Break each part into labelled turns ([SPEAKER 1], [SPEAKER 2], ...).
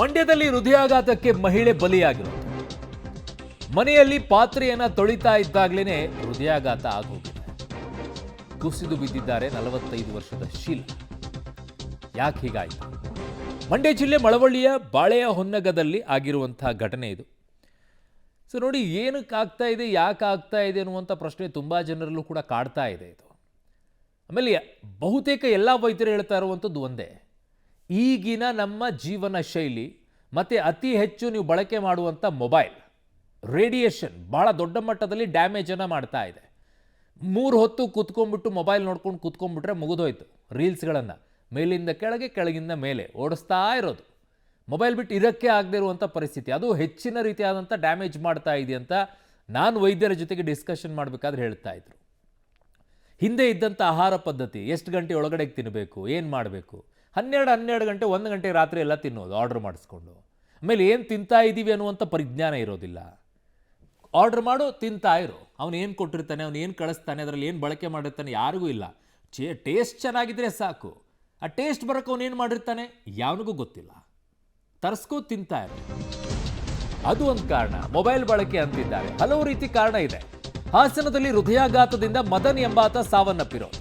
[SPEAKER 1] ಮಂಡ್ಯದಲ್ಲಿ ಹೃದಯಾಘಾತಕ್ಕೆ ಮಹಿಳೆ ಬಲಿಯಾಗಿರೋದು. ಮನೆಯಲ್ಲಿ ಪಾತ್ರೆಯನ್ನ ತೊಳಿತಾ ಇದ್ದಾಗಲೇ ಹೃದಯಾಘಾತ ಆಗೋಗಿದೆ. ಕುಸಿದು ಬಿದ್ದಿದ್ದಾರೆ 45 ವರ್ಷದ ಶೀಲಾ. ಯಾಕೆ ಹೀಗಾಯಿತು? ಮಂಡ್ಯ ಜಿಲ್ಲೆ ಮಳವಳ್ಳಿಯ ಬಾಳೆಯ ಹೊನ್ನಗದಲ್ಲಿ ಆಗಿರುವಂತಹ ಘಟನೆ ಇದು. ಸೊ ನೋಡಿ, ಏನಕ್ಕೆ ಆಗ್ತಾ ಇದೆ, ಯಾಕೆ ಆಗ್ತಾ ಇದೆ ಅನ್ನುವಂಥ ಪ್ರಶ್ನೆ ತುಂಬ ಜನರಲ್ಲೂ ಕೂಡ ಕಾಡ್ತಾ ಇದೆ ಇದು. ಆಮೇಲೆ ಬಹುತೇಕ ಎಲ್ಲ ವೈದ್ಯರು ಹೇಳ್ತಾ ಇರುವಂಥದ್ದು ಒಂದೇ, ಈಗಿನ ನಮ್ಮ ಜೀವನ ಶೈಲಿ ಮತ್ತು ಅತಿ ಹೆಚ್ಚು ನೀವು ಬಳಕೆ ಮಾಡುವಂಥ ಮೊಬೈಲ್ ರೇಡಿಯೇಷನ್ ಭಾಳ ದೊಡ್ಡ ಮಟ್ಟದಲ್ಲಿ ಡ್ಯಾಮೇಜನ್ನು ಮಾಡ್ತಾ ಇದೆ. 3 ಹೊತ್ತು ಕೂತ್ಕೊಂಡ್ಬಿಟ್ಟು ಮೊಬೈಲ್ ನೋಡ್ಕೊಂಡು ಕೂತ್ಕೊಂಡ್ಬಿಟ್ರೆ ಮುಗಿದೋಯ್ತು. ರೀಲ್ಸ್ಗಳನ್ನು ಮೇಲಿಂದ ಕೆಳಗೆ, ಕೆಳಗಿಂದ ಮೇಲೆ ಓಡಿಸ್ತಾ ಇರೋದು. ಮೊಬೈಲ್ ಬಿಟ್ಟು ಇರೋಕ್ಕೆ ಆಗದೆ ಇರುವಂಥ ಪರಿಸ್ಥಿತಿ, ಅದು ಹೆಚ್ಚಿನ ರೀತಿಯಾದಂಥ ಡ್ಯಾಮೇಜ್ ಮಾಡ್ತಾ ಇದೆ ಅಂತ ನಾನು ವೈದ್ಯರ ಜೊತೆಗೆ ಡಿಸ್ಕಷನ್ ಮಾಡಬೇಕಾದ್ರೆ ಹೇಳ್ತಾ ಇದ್ರು. ಹಿಂದೆ ಇದ್ದಂಥ ಆಹಾರ ಪದ್ಧತಿ, ಎಷ್ಟು ಗಂಟೆ ಒಳಗಡೆ ತಿನ್ನಬೇಕು, ಏನು ಮಾಡಬೇಕು, 12 ಗಂಟೆ 1 ಗಂಟೆ ರಾತ್ರಿ ಎಲ್ಲ ತಿನ್ನೋದು ಆರ್ಡ್ರ್ ಮಾಡಿಸ್ಕೊಂಡು. ಆಮೇಲೆ ಏನು ತಿಂತಾ ಇದ್ದೀವಿ ಅನ್ನುವಂಥ ಪರಿಜ್ಞಾನ ಇರೋದಿಲ್ಲ. ಆರ್ಡ್ರ್ ಮಾಡು, ತಿಂತಾ ಇರು. ಅವನು ಏನು ಕೊಟ್ಟಿರ್ತಾನೆ, ಅವನು ಏನು ಕಳಿಸ್ತಾನೆ, ಅದರಲ್ಲಿ ಏನು ಬಳಕೆ ಮಾಡಿರ್ತಾನೆ ಯಾರಿಗೂ ಇಲ್ಲ. ಟೇಸ್ಟ್ ಚೆನ್ನಾಗಿದ್ರೆ ಸಾಕು. ಆ ಟೇಸ್ಟ್ ಬರೋಕ್ಕೆ ಅವನು ಏನು ಮಾಡಿರ್ತಾನೆ ಯಾವನಿಗೂ ಗೊತ್ತಿಲ್ಲ. ತರಿಸ್ಕೋ, ತಿಂತಾ ಇರು. ಅದು ಒಂದು ಕಾರಣ. ಮೊಬೈಲ್ ಬಳಕೆ ಅಂತಿದ್ದಾರೆ. ಹಲವು ರೀತಿ ಕಾರಣ ಇದೆ. ಹಾಸನದಲ್ಲಿ ಹೃದಯಾಘಾತದಿಂದ ಮದನ್ ಎಂಬಾತ ಸಾವನ್ನಪ್ಪಿರೋದು.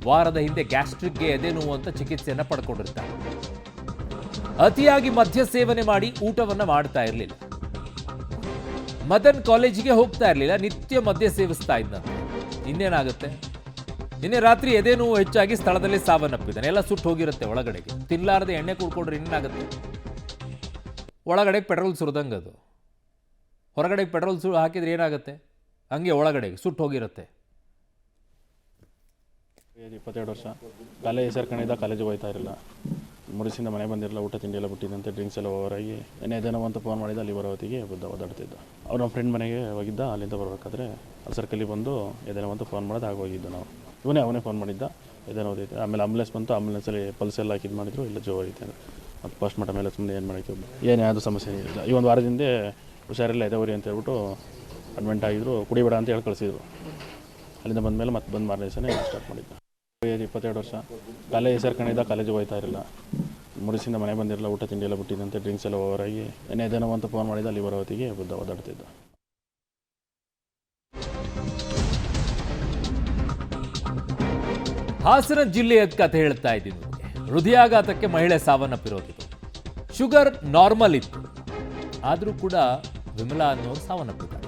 [SPEAKER 1] ವಾರದ ಹಿಂದೆ ಗ್ಯಾಸ್ಟ್ರಿಕ್ಗೆ ಎದೆ ನೋವು ಅಂತ ಚಿಕಿತ್ಸೆಯನ್ನು ಪಡ್ಕೊಂಡಿರ್ತಾರೆ. ಅತಿಯಾಗಿ ಮದ್ಯ ಸೇವನೆ ಮಾಡಿ ಊಟವನ್ನು ಮಾಡ್ತಾ ಇರಲಿಲ್ಲ. ಮದನ್ ಕಾಲೇಜಿಗೆ ಹೋಗ್ತಾ ಇರಲಿಲ್ಲ, ನಿತ್ಯ ಮದ್ಯ ಸೇವಿಸ್ತಾ ಇದ್ದಂತೆ. ಇನ್ನೇನಾಗುತ್ತೆ? ನಿನ್ನೆ ರಾತ್ರಿ ಎದೆ ನೋವು ಹೆಚ್ಚಾಗಿ ಸ್ಥಳದಲ್ಲಿ ಸಾವನ್ನಪ್ಪಿದ್ದಾನೆ. ಎಲ್ಲ ಸುಟ್ಟು ಹೋಗಿರುತ್ತೆ ಒಳಗಡೆಗೆ. ತಿನ್ನಲಾರದೆ ಎಣ್ಣೆ ಕುಡ್ಕೊಂಡ್ರೆ ಇನ್ನೇನಾಗುತ್ತೆ? ಒಳಗಡೆ ಪೆಟ್ರೋಲ್ ಸುರಿದಂಗೆ ಅದು. ಹೊರಗಡೆಗೆ ಪೆಟ್ರೋಲ್ ಹಾಕಿದ್ರೆ ಏನಾಗುತ್ತೆ? ಹಂಗೆ ಒಳಗಡೆಗೆ ಸುಟ್ಟು ಹೋಗಿರುತ್ತೆ.
[SPEAKER 2] 22 ವರ್ಷ ಕಾಲೇಜ್ ಸೇರ್ಕೊಂಡಿದ್ದ, ಕಾಲೇಜಿಗೆ ಹೋಗ್ತಾ ಇರಲಿಲ್ಲ. ಮುಡಿಸಿಂದ ಮನೆ ಬಂದಿರಲ್ಲ, ಊಟ ತಿಂಡಿ ಎಲ್ಲ ಬಿಟ್ಟಿದ್ದಂತೆ, ಡ್ರಿಂಕ್ಸ್ ಎಲ್ಲ ಓವರಾಗಿ ಏನೇನೋ ಅಂತ ಫೋನ್ ಮಾಡಿದ. ಅಲ್ಲಿ ಬರೋತ್ತಿಗೆ ಓದಾಡ್ತಿದ್ದ. ಅವ್ರು ನಮ್ಮ ಫ್ರೆಂಡ್ ಮನೆಗೆ ಹೋಗಿದ್ದ. ಅಲ್ಲಿಂದ ಬರಬೇಕಾದ್ರೆ ಅಲ್ಲಿ ಸರ್ಕಲ್ಲಿ ಬಂದು ಎದೇನೋ ಅಂತ ಫೋನ್ ಮಾಡೋದು ಆಗೋಗಿದ್ದು. ನಾವು ಅವನೇ ಫೋನ್ ಮಾಡಿದ್ದ, ಎದೇನೋ ಓದೈತೆ. ಆಮೇಲೆ ಆಂಬುಲೆನ್ಸ್ ಬಂತು. ಆಂಬುಲೆನ್ಸಲ್ಲಿ ಪಲ್ಸ್ ಎಲ್ಲ ಹಾಕಿದ್ದು ಮಾಡಿದ್ರು, ಇಲ್ಲ ಜೋ ಐತೆ ಮತ್ತು ಪೋಸ್ಟ್ ಮಾರ್ಟಮ್ ಮೇಲೆ ಸುಮ್ಮನೆ ಏನು ಮಾಡೋಕ್ಕೆ ಏನು ಯಾವುದೂ ಸಮಸ್ಯೆ ಇಲ್ಲ. ಈ ಒಂದು ವಾರದಿಂದ ಹುಷಾರಿಲ್ಲ, ಎದೆವರಿ ಅಂತ ಹೇಳ್ಬಿಟ್ಟು ಅಡ್ಮಿಂಟ್ ಆಗಿದ್ರು. ಕುಡಿಬೇಡ ಅಂತ ಹೇಳಿ ಕಳಿಸಿದ್ರು. ಅಲ್ಲಿಂದ ಬಂದಮೇಲೆ ಮತ್ತೆ ಬಂದು ಮಾರನೇ ದಿವಸನೇ ಸ್ಟಾರ್ಟ್ ಮಾಡಿದ್ದ. 22 ವರ್ಷ ಕಾಲೇಜ್ ಸೇರ್ಕೊಂಡಿದ್ದ, ಕಾಲೇಜಿಗೆ ಹೋಗ್ತಾ ಇರಲಿಲ್ಲ. ಮುಡಿಸಿಂದ ಮನೆ ಬಂದಿರಲ್ಲ, ಊಟ ತಿಂಡಿ ಎಲ್ಲ ಬಿಟ್ಟಿದ್ದಂತೆ, ಡ್ರಿಂಕ್ಸ್ ಎಲ್ಲ ಓವರಾಗಿ ಏನೇನೋ ಅಂತ ಫೋನ್ ಮಾಡಿದ. ಅಲ್ಲಿ ಬರೋತ್ತಿಗೆ ಓದಾಡ್ತಿದ್ದ.
[SPEAKER 1] ಹಾಸನ ಜಿಲ್ಲೆಯ ಕಥೆ ಹೇಳ್ತಾ ಇದ್ದೀನಿ ನಿಮಗೆ. ಹೃದಯಾಘಾತಕ್ಕೆ ಮಹಿಳೆ ಸಾವನ್ನಪ್ಪಿರೋದಿತ್ತು. ಶುಗರ್ ನಾರ್ಮಲ್ ಇತ್ತು, ಆದರೂ ಕೂಡ ವಿಮಲಾ ಅನ್ನೋರು ಸಾವನ್ನಪ್ಪಿದ್ದಾರೆ.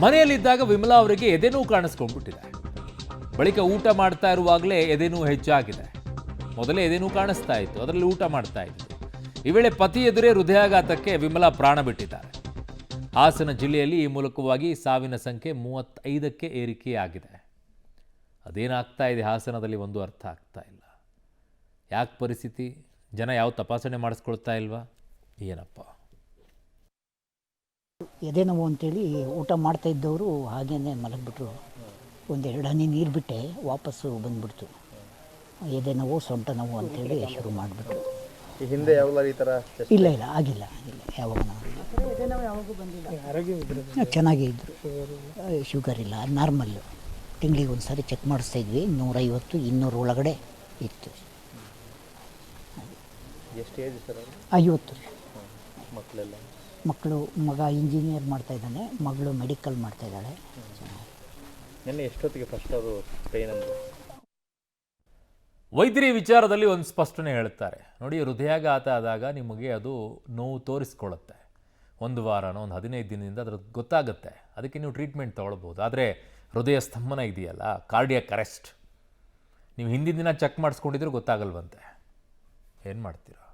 [SPEAKER 1] ಮನೆಯಲ್ಲಿದ್ದಾಗ ವಿಮಲಾ ಅವರಿಗೆ ಎದೆನೋವು ಕಾಣಿಸ್ಕೊಂಡ್ಬಿಟ್ಟಿದೆ. ಬಳಿಕ ಊಟ ಮಾಡ್ತಾ ಇರುವಾಗಲೇ ಎದೆನೋವು ಹೆಚ್ಚಾಗಿದೆ. ಮೊದಲೇ ಎದೆನೋವು ಕಾಣಿಸ್ತಾ ಇತ್ತು, ಅದರಲ್ಲಿ ಊಟ ಮಾಡ್ತಾ ಇತ್ತು. ಈ ವೇಳೆ ಪತಿ ಎದುರೇ ಹೃದಯಾಘಾತಕ್ಕೆ ವಿಮಲಾ ಪ್ರಾಣ ಬಿಟ್ಟಿದ್ದಾರೆ. ಹಾಸನ ಜಿಲ್ಲೆಯಲ್ಲಿ ಈ ಮೂಲಕವಾಗಿ ಸಾವಿನ ಸಂಖ್ಯೆ 35ಕ್ಕೆ ಏರಿಕೆಯಾಗಿದೆ. ಅದೇನಾಗ್ತಾ ಇದೆ ಹಾಸನದಲ್ಲಿ ಒಂದು ಅರ್ಥ ಆಗ್ತಾ ಇಲ್ಲ. ಯಾಕೆ ಪರಿಸ್ಥಿತಿ? ಜನ ಯಾವ ತಪಾಸಣೆ ಮಾಡಿಸ್ಕೊಳ್ತಾ ಇಲ್ವಾ ಏನಪ್ಪ?
[SPEAKER 3] ಎದೆ ನೋವು ಅಂತೇಳಿ ಊಟ ಮಾಡ್ತಾ ಇದ್ದವರು ಹಾಗೇನೆ ಮಲಗಿಬಿಟ್ರು. 1-2 ಹನಿ ನೀರು ಬಿಟ್ಟೆ ವಾಪಸ್ಸು ಬಂದ್ಬಿಡ್ತು. ಎದೆ ನೋವು, ಸೊಂಟ ನೋವು ಅಂತೇಳಿ ಶುರು ಮಾಡಿಬಿಟ್ರು.
[SPEAKER 4] ಹಿಂದೆ ಯಾವಾಗಲೂ ಈ ಥರ
[SPEAKER 3] ಇಲ್ಲ ಆಗಿಲ್ಲ ಯಾವಾಗ ಚೆನ್ನಾಗೇ ಇದ್ದರು. ಶುಗರ್ ಇಲ್ಲ, ನಾರ್ಮಲ್ಲು. ತಿಂಗಳಿಗೆ ಒಂದು ಸಾರಿ ಚೆಕ್ ಮಾಡಿಸ್ತಾ ಇದ್ವಿ. 150-200 ಒಳಗಡೆ ಇತ್ತು.
[SPEAKER 4] ಎಷ್ಟು ಏಜ್ ಸರ್?
[SPEAKER 3] 50.
[SPEAKER 4] ಮಕ್ಕಳೆಲ್ಲ?
[SPEAKER 3] ಮಕ್ಕಳು, ಮಗ ಇಂಜಿನಿಯರ್ ಮಾಡ್ತಾಯಿದ್ದಾನೆ, ಮಗಳು ಮೆಡಿಕಲ್ ಮಾಡ್ತಾಯಿದ್ದಾಳೆ.
[SPEAKER 4] ನಿನ್ನೆ ಎಷ್ಟೊತ್ತಿಗೆ ಫಸ್ಟ್ ಅದು ಪೇನ್ ಅಂದರೆ?
[SPEAKER 1] ವೈದ್ಯರಿ ವಿಚಾರದಲ್ಲಿ ಒಂದು ಸ್ಪಷ್ಟನೆ ಹೇಳ್ತಾರೆ ನೋಡಿ. ಹೃದಯಾಘಾತ ಆದಾಗ ನಿಮಗೆ ಅದು ನೋವು ತೋರಿಸ್ಕೊಳ್ಳುತ್ತೆ. 1 ವಾರನೋ 15 ದಿನದಿಂದ ಅದ್ರದ್ದು ಗೊತ್ತಾಗುತ್ತೆ. ಅದಕ್ಕೆ ನೀವು ಟ್ರೀಟ್ಮೆಂಟ್ ತೊಗೊಳ್ಬೋದು. ಆದರೆ ಹೃದಯ ಸ್ತಂಭನ ಇದೆಯಲ್ಲ, ಕಾರ್ಡಿಯಾಕ್ ಅರೆಸ್ಟ್, ನೀವು ಹಿಂದಿನ ದಿನ ಚೆಕ್ ಮಾಡಿಸ್ಕೊಂಡಿದ್ರು ಗೊತ್ತಾಗಲ್ವಂತೆ. ಏನು ಮಾಡ್ತೀರಾ?